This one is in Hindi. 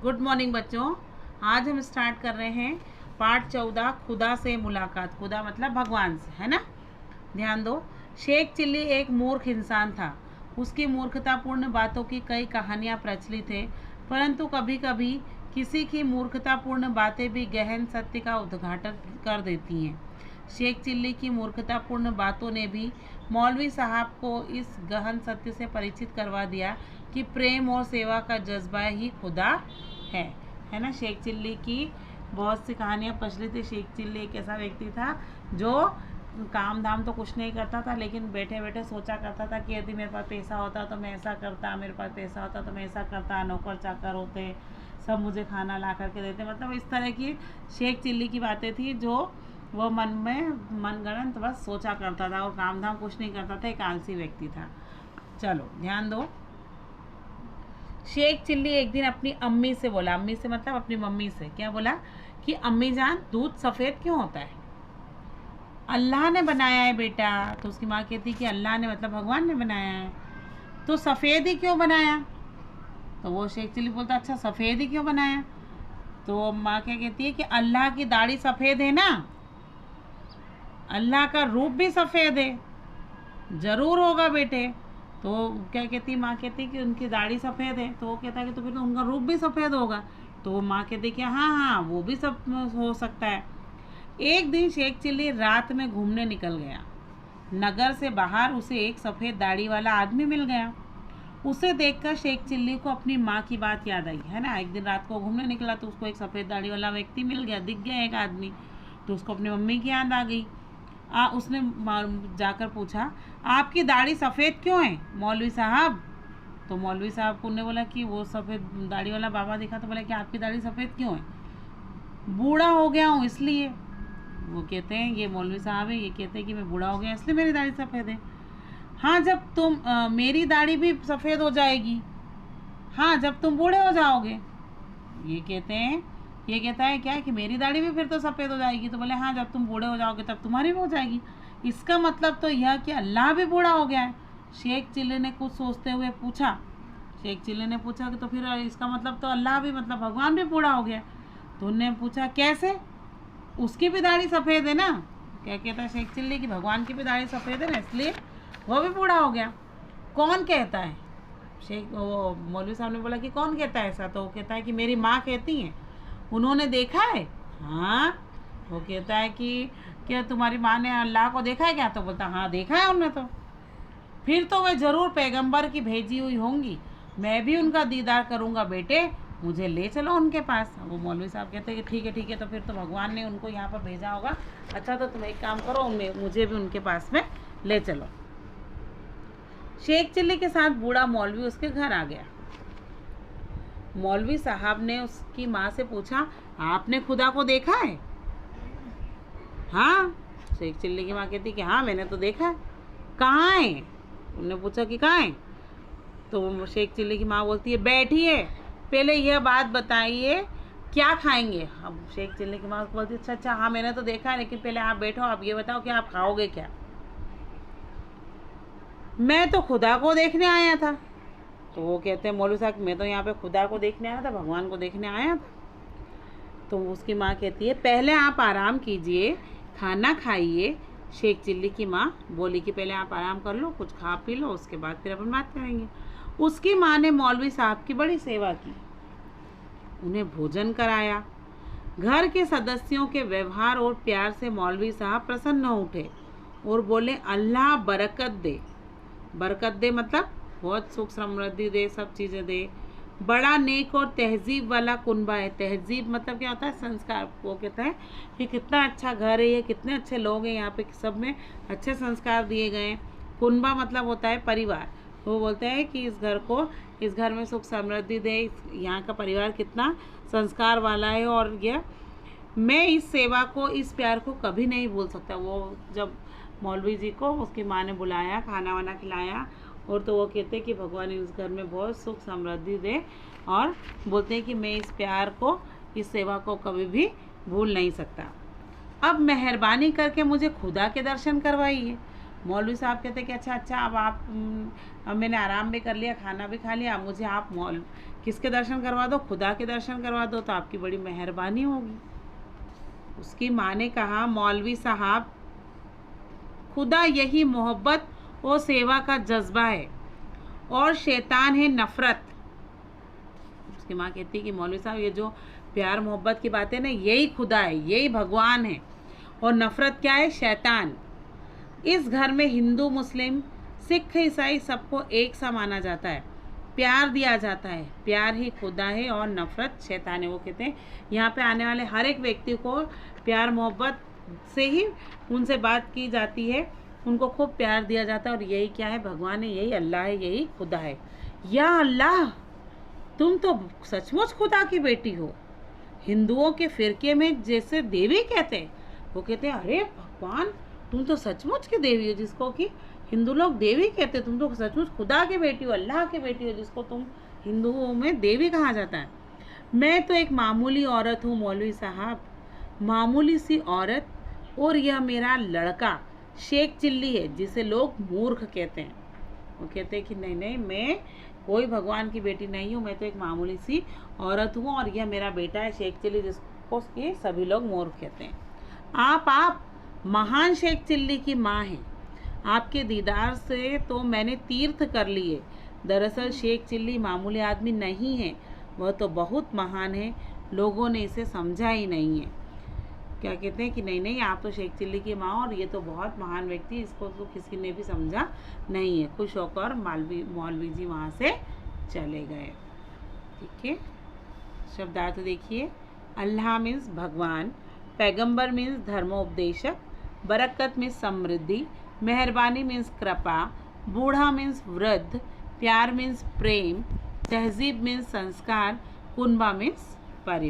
गुड मॉर्निंग बच्चों। आज हम स्टार्ट कर रहे हैं पार्ट 14 खुदा से मुलाकात। खुदा मतलब भगवान से, है ना। ध्यान दो। शेख चिल्ली एक मूर्ख इंसान था। उसकी मूर्खतापूर्ण बातों की कई कहानियाँ प्रचलित है, परंतु कभी कभी किसी की मूर्खतापूर्ण बातें भी गहन सत्य का उद्घाटन कर देती हैं। शेख चिल्ली की मूर्खतापूर्ण बातों ने भी मौलवी साहब को इस गहन सत्य से परिचित करवा दिया कि प्रेम और सेवा का जज्बा ही खुदा है ना। शेख चिल्ली की बहुत सी कहानियाँ प्रचलित है। शेख चिल्ली एक ऐसा व्यक्ति था जो काम धाम तो कुछ नहीं करता था, लेकिन बैठे बैठे सोचा करता था कि यदि मेरे पास पैसा होता तो मैं ऐसा करता, मेरे पास पैसा होता तो मैं ऐसा करता, नौकर चाकर होते सब मुझे खाना ला करके देते। मतलब इस तरह की शेख चिल्ली की बातें थी जो वो मन में मनगढ़ंत बस सोचा करता था और काम धाम कुछ नहीं करता था। एक आलसी व्यक्ति था। चलो ध्यान दो। शेख चिल्ली एक दिन अपनी अम्मी से बोला, अम्मी से मतलब अपनी मम्मी से, क्या बोला कि अम्मी जान दूध सफ़ेद क्यों होता है? अल्लाह ने बनाया है बेटा। तो उसकी माँ कहती कि अल्लाह ने मतलब भगवान ने बनाया है, तो सफ़ेद ही क्यों बनाया? तो वो शेख चिल्ली बोलता अच्छा सफ़ेद ही क्यों बनाया? तो माँ क्या कहती है कि अल्लाह की दाढ़ी सफ़ेद है ना, अल्लाह का रूप भी सफ़ेद है, ज़रूर होगा बेटे। तो क्या कहती माँ कहती कि उनकी दाढ़ी सफ़ेद है, तो वो कहता है कि तो फिर तो उनका रूप भी सफ़ेद होगा। तो माँ कहती कि हाँ हाँ वो भी सब हो सकता है। एक दिन शेख चिल्ली रात में घूमने निकल गया। नगर से बाहर उसे एक सफ़ेद दाढ़ी वाला आदमी मिल गया। उसे देखकर शेख चिल्ली को अपनी माँ की बात याद आई, है ना। एक दिन रात को घूमने निकला तो उसको एक सफ़ेद दाढ़ी वाला व्यक्ति मिल गया, दिख गया एक आदमी, तो उसको अपनी मम्मी की याद आ गई। उसने जाकर पूछा आपकी दाढ़ी सफ़ेद क्यों है मौलवी साहब? तो मौलवी साहब को ने बोला कि वो सफ़ेद दाढ़ी वाला बाबा दिखा तो बोला कि आपकी दाढ़ी सफ़ेद क्यों है? बूढ़ा हो गया हूँ इसलिए। वो कहते हैं ये मौलवी साहब है, ये कहते हैं कि मैं बूढ़ा हो गया इसलिए मेरी दाढ़ी सफ़ेद है। हाँ जब तुम मेरी दाढ़ी भी सफ़ेद हो जाएगी, हाँ जब तुम बूढ़े हो जाओगे। ये कहते हैं, ये कहता है क्या कि मेरी दाढ़ी भी फिर तो सफ़ेद हो जाएगी। तो बोले हाँ जब तुम बूढ़े हो जाओगे तब तुम्हारी भी हो जाएगी। इसका मतलब तो यह कि अल्लाह भी बूढ़ा हो गया है। शेख चिल्ली ने कुछ सोचते हुए पूछा, शेख चिल्ली ने पूछा कि तो फिर इसका मतलब तो अल्लाह भी मतलब भगवान भी बूढ़ा हो गया। तो उन्होंने पूछा कैसे? उसकी भी दाढ़ी सफ़ेद है ना। क्या कहता है शेख चिल्ली कि भगवान की भी दाढ़ी सफ़ेद है ना, इसलिए वो भी बूढ़ा हो गया। कौन कहता है? वो मौलवी साहब ने बोला कि कौन कहता है ऐसा? तो वो कहता है कि मेरी माँ कहती हैं। उन्होंने देखा है? हाँ। वो कहता है कि क्या तुम्हारी माँ ने अल्लाह को देखा है क्या? तो बोलता हाँ देखा है उन्होंने। तो फिर तो वे ज़रूर पैगंबर की भेजी हुई होंगी, मैं भी उनका दीदार करूँगा बेटे, मुझे ले चलो उनके पास। वो मौलवी साहब कहते हैं कि ठीक है तो फिर तो भगवान ने उनको यहाँ पर भेजा होगा। अच्छा तो तुम एक काम करो, उनमें मुझे भी उनके पास में ले चलो। शेख चिल्ली के साथ बूढ़ा मौलवी उसके घर आ गया। मौलवी साहब ने उसकी माँ से पूछा आपने खुदा को देखा है? हाँ। शेख चिल्ली की माँ कहती कि हाँ मैंने तो देखा है। कहाँ है? उन्होंने पूछा कि कहाँ है? तो शेख चिल्ली की माँ बोलती है बैठिए, पहले यह बात बताइए क्या खाएंगे? अब शेख चिल्ली की माँ बोलती है अच्छा हाँ मैंने तो देखा है, लेकिन पहले आप बैठो, आप ये बताओ कि आप खाओगे क्या? मैं तो खुदा को देखने आया था। तो वो कहते हैं मौलवी साहब मैं तो यहाँ पे खुदा को देखने आया था, भगवान को देखने आया था। तो उसकी माँ कहती है पहले आप आराम कीजिए, खाना खाइए। शेख चिल्ली की माँ बोली कि पहले आप आराम कर लो, कुछ खा पी लो, उसके बाद फिर अपन बात करेंगे। उसकी माँ ने मौलवी साहब की बड़ी सेवा की, उन्हें भोजन कराया। घर के सदस्यों के व्यवहार और प्यार से मौलवी साहब प्रसन्न हो उठे और बोले अल्लाह बरकत दे। बरकत दे मतलब बहुत सुख समृद्धि दे, सब चीज़ें दे। बड़ा नेक और तहजीब वाला कुनबा है। तहजीब मतलब क्या होता है? संस्कार। वो कहता है कि कितना अच्छा घर है ये, कितने अच्छे लोग हैं यहाँ पे, सब में अच्छे संस्कार दिए गए हैं। कुनबा मतलब होता है परिवार। वो बोलते हैं कि इस घर में सुख समृद्धि दे, यहाँ का परिवार कितना संस्कार वाला है। और यह मैं इस सेवा को, इस प्यार को कभी नहीं भूल सकता। वो जब मौलवी जी को उसकी माँ ने बुलाया, खाना वाना खिलाया, और तो वो कहते हैं कि भगवान इस घर में बहुत सुख समृद्धि दे, और बोलते हैं कि मैं इस प्यार को, इस सेवा को कभी भी भूल नहीं सकता। अब मेहरबानी करके मुझे खुदा के दर्शन करवाइए। मौलवी साहब कहते हैं कि अच्छा अब मैंने आराम भी कर लिया, खाना भी खा लिया, मुझे आप किसके दर्शन करवा दो? खुदा के दर्शन करवा दो तो आपकी बड़ी मेहरबानी होगी। उसकी माँ ने कहा, मौलवी साहब, खुदा यही मोहब्बत और सेवा का जज्बा है और शैतान है नफ़रत। उसकी माँ कहती है कि मौलवी साहब, ये जो प्यार मोहब्बत की बातें ना, यही खुदा है, यही भगवान है, और नफ़रत क्या है? शैतान। इस घर में हिंदू, मुस्लिम, सिख, ईसाई सबको एक सा माना जाता है, प्यार दिया जाता है। प्यार ही खुदा है और नफ़रत शैतान है। वो कहते हैं यहाँ पे आने वाले हर एक व्यक्ति को प्यार मोहब्बत से ही उनसे बात की जाती है, उनको खूब प्यार दिया जाता है, और यही क्या है? भगवान है, यही अल्लाह है, यही खुदा है। या अल्लाह, तुम तो सचमुच खुदा की बेटी हो। हिंदुओं के फिरके में जैसे देवी कहते हैं, वो कहते हैं अरे भगवान, तुम तो सचमुच की देवी हो, जिसको कि हिंदू लोग देवी कहते हैं, तुम तो सचमुच खुदा की बेटी हो, अल्लाह की बेटी हो, जिसको तुम हिंदुओं में देवी कहा जाता है। मैं तो एक मामूली औरत हूँ मौलवी साहब, मामूली सी औरत, और यह मेरा लड़का शेख चिल्ली है, जिसे लोग मूर्ख कहते हैं। वो कहते हैं कि नहीं नहीं, मैं कोई भगवान की बेटी नहीं हूँ, मैं तो एक मामूली सी औरत हूँ, और यह मेरा बेटा है शेख चिल्ली, जिसको कि सभी लोग मूर्ख कहते हैं। आप महान शेख चिल्ली की माँ हैं। आपके दीदार से तो मैंने तीर्थ कर लिए। दरअसल शेख चिल्ली मामूली आदमी नहीं है, वह तो बहुत महान है, लोगों ने इसे समझा ही नहीं है। क्या कहते हैं कि नहीं नहीं, आप तो शेख चिल्ली की माँ, और ये तो बहुत महान व्यक्ति, इसको तो किसी ने भी समझा नहीं है। खुश होकर मौलवी जी वहाँ से चले गए। ठीक है, शब्दार्थ देखिए। अल्लाह मीन्स भगवान, पैगंबर मीन्स धर्मोपदेशक, बरकत मीन्स समृद्धि, मेहरबानी मीन्स कृपा, बूढ़ा मीन्स वृद्ध, प्यार मीन्स प्रेम, तहजीब मीन्स संस्कार, कुनबा मीन्स परिवार।